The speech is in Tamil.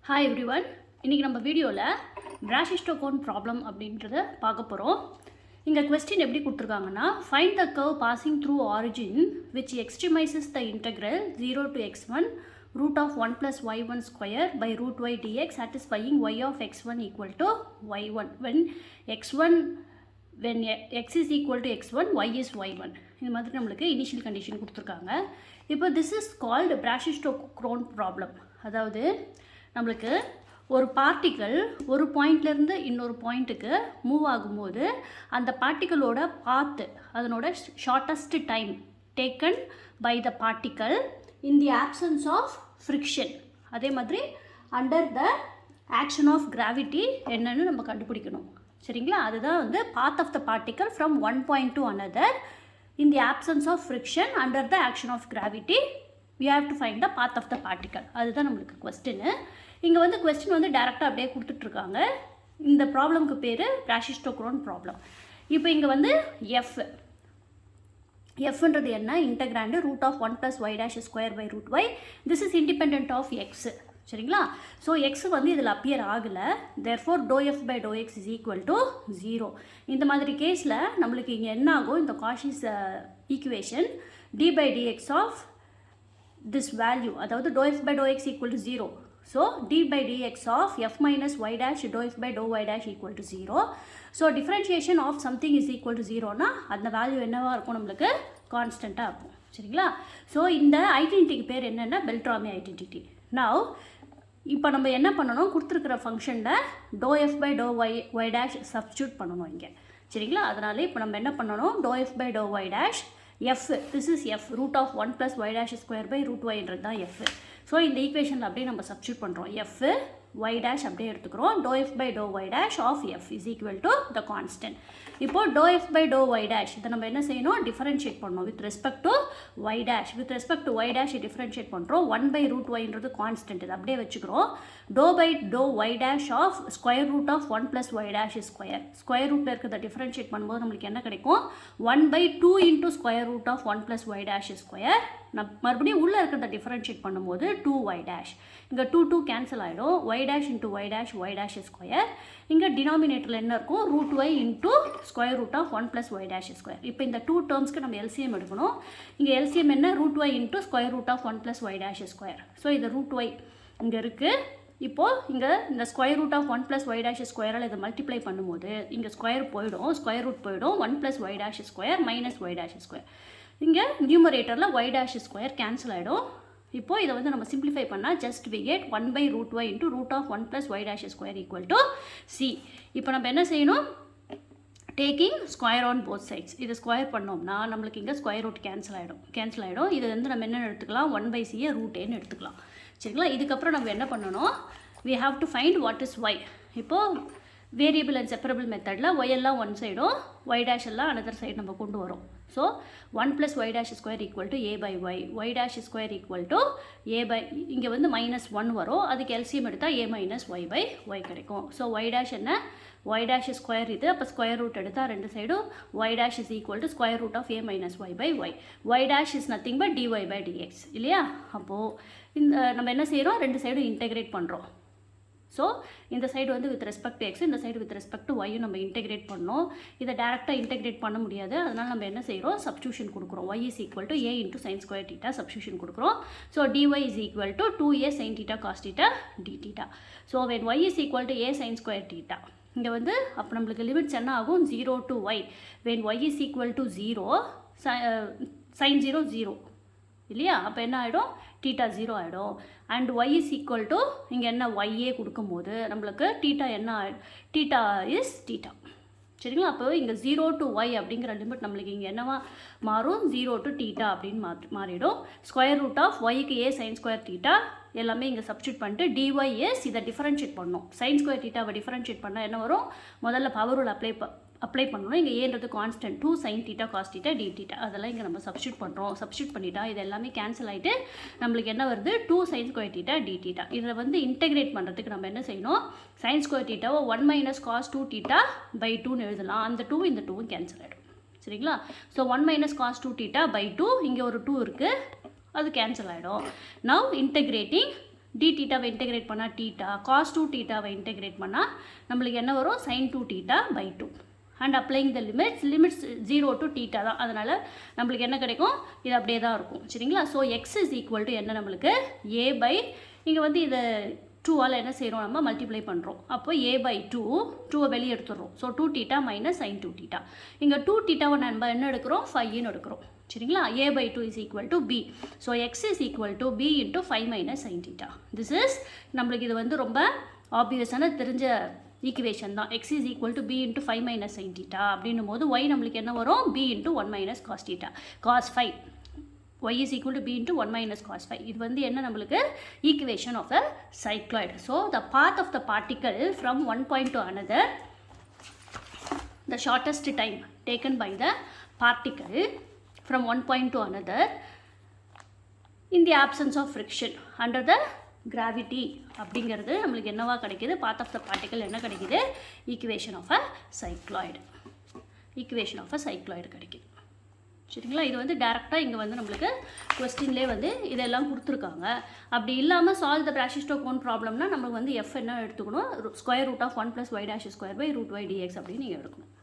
Hi everyone. இன்னைக்கு நம்ம வீடியோல Brachistochrone problem அப்படின்றத பார்க்க போறோம். இங்க question எப்படி கொடுத்திருக்காங்கன்னா find the curve passing through origin which extremizes the integral 0 to x1 root of 1 plus y1 square by root y dx satisfying y of x1 equal to y1 when x is equal to x1 y is y1. இந்த மாதிரி நமக்கு initial condition கொடுத்திருக்காங்க. இப்போ this is called Brachistochrone problem. அதாவது நம்மளுக்கு ஒரு பார்ட்டிக்கல் ஒரு பாயிண்ட்லேருந்து இன்னொரு பாயிண்ட்டுக்கு மூவ் ஆகும்போது அந்த பார்ட்டிக்கலோட பாத்து அதனோட shortest time taken by the particle in the absence of friction, அதே மாதிரி under the action of gravity என்னன்னு நம்ம கண்டுபிடிக்கணும். சரிங்களா? அதுதான் வந்து path of the particle from one point to another in the absence of friction under the action of gravity we have to find the path of the particle. அதுதான் நம்மளுக்கு கொஸ்டின். இங்கே வந்து கொஸ்டின் வந்து டைரெக்டாக அப்படியே கொடுத்துட்ருக்காங்க. இந்த ப்ராப்ளம்க்கு பேர் Brachistochrone ப்ராப்ளம். இப்போ இங்கே வந்து எஃப்ன்றது என்ன? Integrand root of 1 + y' square by root y. This is independent of x. சரிங்களா? ஸோ எக்ஸ் வந்து இதில் அப்பியர் ஆகலை. Therefore ∂f/∂x is equal to 0. இந்த மாதிரி கேஸில் நம்மளுக்கு இங்கே என்ன ஆகும்? இந்த Cauchy's equation d/dx of this value, அதாவது ∂f/∂x equal to 0. So d/dx of f minus y dash ∂f/∂y dash equal to 0. So differentiation of something is equal to 0 னா அந்த வேல்யூ என்னவா இருக்கும்? நம்மளுக்கு கான்ஸ்டண்ட்டாக இருக்கும். சரிங்களா? ஸோ இந்த ஐடென்டிட்டிக்கு பேர் என்னென்னா பெல்ட்ராமி ஐடென்டிட்டி. நவ் இப்போ நம்ம என்ன பண்ணணும்? கொடுத்துருக்கிற ஃபங்க்ஷனில் ∂f/∂y dash சப்ஸ்டியூட் பண்ணணும் இங்கே. சரிங்களா? அதனால இப்போ நம்ம என்ன பண்ணணும்? ∂f/∂y dash f, this is f, root of 1 plus y' square by root y என்றது தான் f. ஸோ இந்த ஈக்குவேஷனில் அப்படியே நம்ம சப்ஸ்டியூட் பண்ணுறோம். f, y dash அப்படியே எடுத்துக்கிறோம். ∂f/∂y dash of f is equal to the constant. இப்போ ∂f/∂y dash இதை நம்ம என்ன செய்யணும்? டிஃபரன்ஷியேட் பண்ணணும் with respect to y dash. with respect to y dash differentiate பண்ணுறோம். 1/root y என்றது கான்ஸ்டன்ட், இது அப்படியே வச்சுக்கிறோம். ∂by∂y dash of square root of 1 plus y' square. Square ரூட்டில் இருக்கிறத டிஃபரன்ஷியேட் பண்ணும்போது நம்மளுக்கு என்ன கிடைக்கும்? 1/2 into square root of 1 plus y' square. மறுபடியும் உள்ளே இருக்கிறத டிஃபரன்ஷியேட் பண்ணும்போது 2y dash. இங்கே 2 கேன்சல் ஆகிடும். y dash into y dash square. இங்கே டினாமினேட்டரில் என்ன இருக்கும்? root y into square root of 1 plus y' square. இப்போ இந்த 2 டேர்ம்ஸ்க்கு நம்ம எல்சிஎம் எடுக்கணும். இங்கே எல்சிஎம் என்ன? root y into square root of 1 plus y' square. So இது root y இங்கே இருக்குது. இப்போது இங்கே இந்த square root of 1 plus y' ஸ்கொயரால் இதை மல்டிப்ளை பண்ணும்போது இங்கே ஸ்கொயர் போயிடும், ஸ்கொயர் ரூட் போயிடும். 1 plus y' square minus y' square. இங்கே நியூமரேட்டரில் y' ஸ்கொயர் கேன்சல் ஆகிடும். இப்போது இதை வந்து நம்ம சிம்பிளிஃபை பண்ணால் just we get 1/root y into root of 1 plus y' square equal to c. இப்போ நம்ம என்ன செய்யணும்? Taking square on both sides. இது ஸ்கொயர் பண்ணோம்னா நம்மளுக்கு இங்கே ஸ்கொயர் ரூட் கேன்சல் ஆகிடும். இது வந்து நம்ம என்ன எடுத்துக்கலாம்? 1/c root a எடுத்துக்கலாம். சரிங்களா? இதுக்கப்புறம் நம்ம என்ன பண்ணணும்? we have to find what is y. இப்போது வேரியபிள் அண்ட் செப்பரபிள் மெத்தடில் y எல்லாம் ஒன் சைடும் y dash எல்லாம் அனதர் சைடு நம்ம கொண்டு வரோம். So 1 plus y' square equal to a/y, y' square equal to a/, இங்கே வந்து -1 வரும். அதுக்கு எல்சிஎம் எடுத்தால் a minus y/y கிடைக்கும். ஸோ y dash என்ன? y' ஸ்கொயர் இது. அப்போ ஸ்கொயர் ரூட் எடுத்தால் ரெண்டு சைடும் y dash is equal to square root of a minus y/y. y dash is nothing but dy/dx இல்லையா? அப்போது இந்த நம்ம என்ன செய்கிறோம்? ரெண்டு சைடும் இன்டெகிரேட் பண்ணுறோம். ஸோ இந்த சைடு வந்து வித் ரெஸ்பெக்ட் டு எக்ஸ், இந்த சைடு வித் ரெஸ்பெக்ட் டு ஒய்யும் நம்ம இன்டெகிரேட் பண்ணோம். இதை டேரெக்டாக இன்டெகிரேட் பண்ண முடியாது. அதனால் நம்ம என்ன செய்கிறோம்? சப்ஸ்டியூஷன் கொடுக்குறோம். y is equal to a into sin square theta substitution கொடுக்குறோம். So dy is equal to 2a sin theta cos theta d theta. So when y is equal to a sin square theta, இங்கே வந்து அப்போ நம்மளுக்கு லிமிட்ஸ் என்ன ஆகும்? 0 to y. when y is equal to 0 sin 0 0 இல்லையா? அப்போ என்ன ஆகிடும்? தீட்டா 0 ஆகிடும். And y is equal to இங்கே என்ன y கொடுக்கும்போது நம்மளுக்கு தீட்டா என்ன? Theta is theta. சரிங்களா? அப்போ இங்கே 0 to y அப்படிங்கிற லிமிட் நம்மளுக்கு இங்கே என்னவா மாறும்? 0 to தீட்டா அப்படின்னு மாறிடும். ஸ்கொயர் ரூட் ஆஃப் ஒய்க்கு a sin ஸ்கொயர் தீட்டா எல்லாமே இங்கே சப்ஸ்டியூட் பண்ணிட்டு dy is இதை டிஃபரன்ஷியேட் பண்ணணும். sin ஸ்கொயர் தீட்டாவை டிஃபரன்ஷியேட் பண்ணால் என்ன வரும்? முதல்ல பவர் ரூல் அப்ளை பண்ணணும். இங்கே ஏன்றது constant 2 sin theta cos theta d theta. அதெல்லாம் இங்கே நம்ம சப்ஸ்டியூட் பண்ணுறோம். சப்ஸ்டியூட் பண்ணிட்டா இது எல்லாமே கேன்சல் ஆகிட்டு நம்மளுக்கு என்ன வருது? 2 sin square theta d theta. இதில் வந்து இன்டெகிரேட் பண்ணுறதுக்கு நம்ம என்ன செய்யணும்? sin square thetaவை 1 minus cos 2 theta by 2ன்னு எழுதலாம். அந்த 2 இந்த 2 கேன்சல் ஆகிடும். சரிங்களா? So 1 minus cos 2 theta by 2, இங்கே ஒரு 2 இருக்குது, அது கேன்சல் ஆகிடும். நவ் இன்டெகிரேட்டிங் டி தீட்டாவை இன்டெகிரேட் பண்ணால் தீட்டா, காஸ் 2 தீட்டாவை இன்டெகிரேட் பண்ணால் நம்மளுக்கு என்ன வரும், sin 2 theta by 2. And applying the limits 0 to theta தான், அதனால் நம்மளுக்கு என்ன கிடைக்கும், இது அப்படியே தான் இருக்கும். சரிங்களா? So X is equal to என்ன நம்மளுக்கு ஏ பை, இங்கே வந்து இதை 2ஆல் என்ன செய்கிறோம், நம்ம மல்டிப்ளை பண்ணுறோம். அப்போ ஏ பை 2வை வெளியே எடுத்துடுறோம். So 2 theta minus sin 2 theta. இங்கே 2 தீட்டாவை நம்ம என்ன எடுக்கிறோம், 5ன்னு எடுக்கிறோம். சரிங்களா? a by 2 is equal to b. So x is equal to b into 5 minus sin theta. This is நம்மளுக்கு இது வந்து ரொம்ப ஆப்வியஸான தெரிஞ்ச ஈக்குவேஷன் தான். x is equal to b into 5 minus sin theta அப்படின்னும் போது y நம்மளுக்கு என்ன வரும், b into 1 minus cos theta, cos 5. y is equal to b into 1 minus cos 5. இது வந்து என்ன நம்மளுக்கு equation of a cycloid. So the path of the particle from one point to another, the shortest time taken by the particle from one point to another in the absence of friction under the gravity அப்படிங்கிறது நம்மளுக்கு என்னவா கிடைக்குது, path of the particle என்ன கிடைக்குது, equation of a cycloid, equation of a cycloid கிடைக்குது. சரிங்களா? இது வந்து டேரெக்டாக இங்கே வந்து நம்மளுக்கு கொஸ்டின்லேயே வந்து இதெல்லாம் கொடுத்துருக்காங்க. அப்படி இல்லாமல் சால்வ் த Brachistochrone ப்ராப்ளம்னா நம்மளுக்கு வந்து எஃப் என்ன எடுத்துக்கணும், square root of 1 plus y dash square by root y dx அப்படின்னு நீங்கள் எடுக்கணும்.